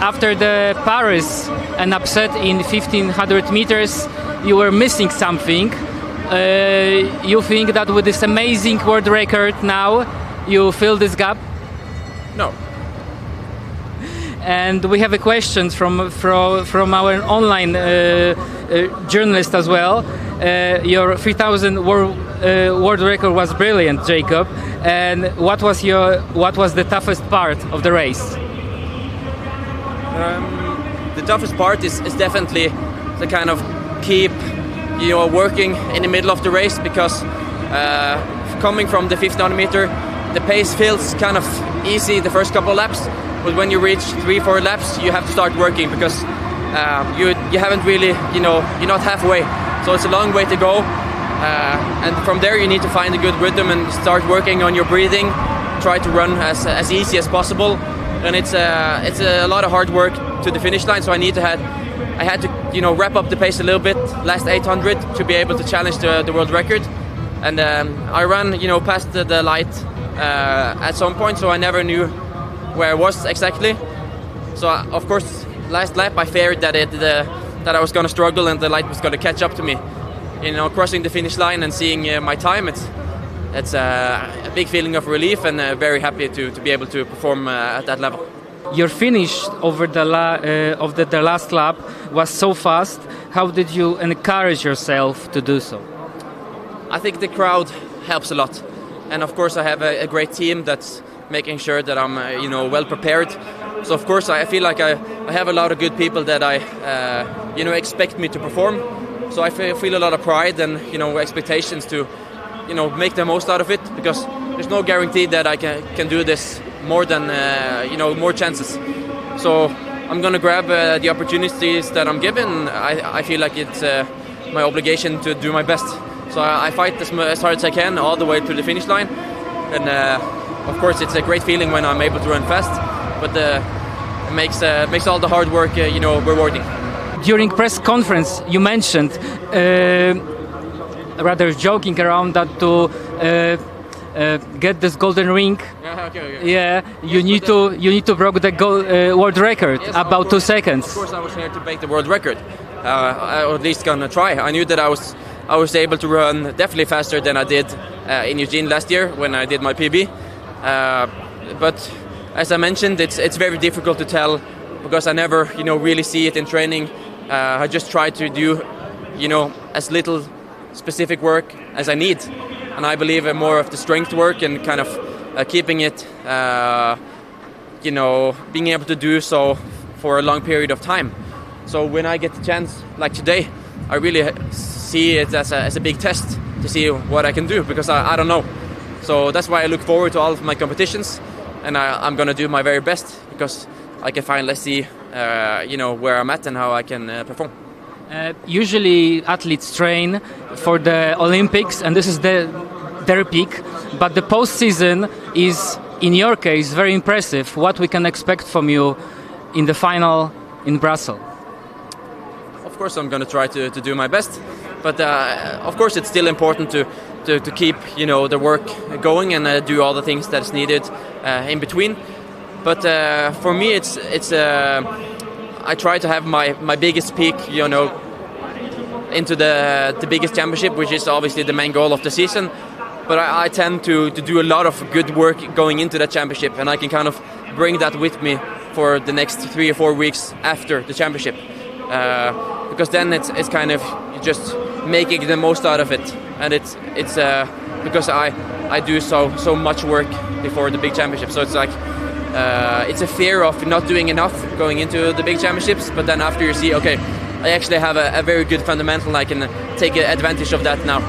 after the Paris and upset in 1500 meters, you were missing something. You think that with this amazing world record now, you fill this gap? No. And we have a question from our online journalist as well. Your 3000 world record was brilliant, Jakob. And what was the toughest part of the race? The toughest part is definitely the kind of keep working in the middle of the race, because coming from the 1500 meter, the pace feels kind of easy the first couple of laps. But when you reach 3-4 laps, you have to start working, because you haven't really, you're not halfway. So it's a long way to go. And from there you need to find a good rhythm and start working on your breathing. Try to run as easy as possible. And it's a lot of hard work to the finish line. So I had to wrap up the pace a little bit last 800 to be able to challenge the world record. And I ran past the light at some point, so I never knew where I was exactly. So of course, last lap I feared that I was going to struggle and the light was going to catch up to me. Crossing the finish line and seeing my time, it's a big feeling of relief, and very happy to be able to perform at that level. Your finish over the last lap was so fast. How did you encourage yourself to do so? I think the crowd helps a lot, and of course I have a great team that's making sure that I'm well prepared. So of course I feel like I have a lot of good people that I expect me to perform. So I feel a lot of pride and expectations to make the most out of it, because there's no guarantee that I can do this more than more chances. So I'm gonna grab the opportunities that I'm given. I feel like it's my obligation to do my best. So I fight as hard as I can all the way to the finish line, and of course it's a great feeling when I'm able to run fast, but it makes all the hard work rewarding. During press conference you mentioned, rather joking around, that to get this golden ring, you need to break the world record, yes, about 2 seconds. Of course I was here to break the world record. I at least gonna try. I knew that I was able to run definitely faster than I did in Eugene last year when I did my PB. But as I mentioned, it's very difficult to tell, because I never really see it in training. I just try to do as little specific work as I need, and I believe more of the strength work and kind of keeping it being able to do so for a long period of time. So when I get the chance like today, I really see it as a big test to see what I can do, because I don't know. So that's why I look forward to all of my competitions, and I'm going to do my very best, because I can finally see where I'm at and how I can perform. Usually athletes train for the Olympics, and this is their peak, but the post-season is, in your case, very impressive. What we can expect from you in the final in Brussels? Of course I'm going to try to do my best, but of course it's still important to keep the work going and do all the things that is needed in between. But for me it's I try to have my biggest peak into the biggest championship, which is obviously the main goal of the season. But I tend to do a lot of good work going into that championship, and I can kind of bring that with me for the next 3 or 4 weeks after the championship, because then it's kind of just making the most out of it, and it's because I do so much work before the big championship. So it's like it's a fear of not doing enough going into the big championships, but then after you see, okay, I actually have a very good fundamental, and I can take advantage of that now.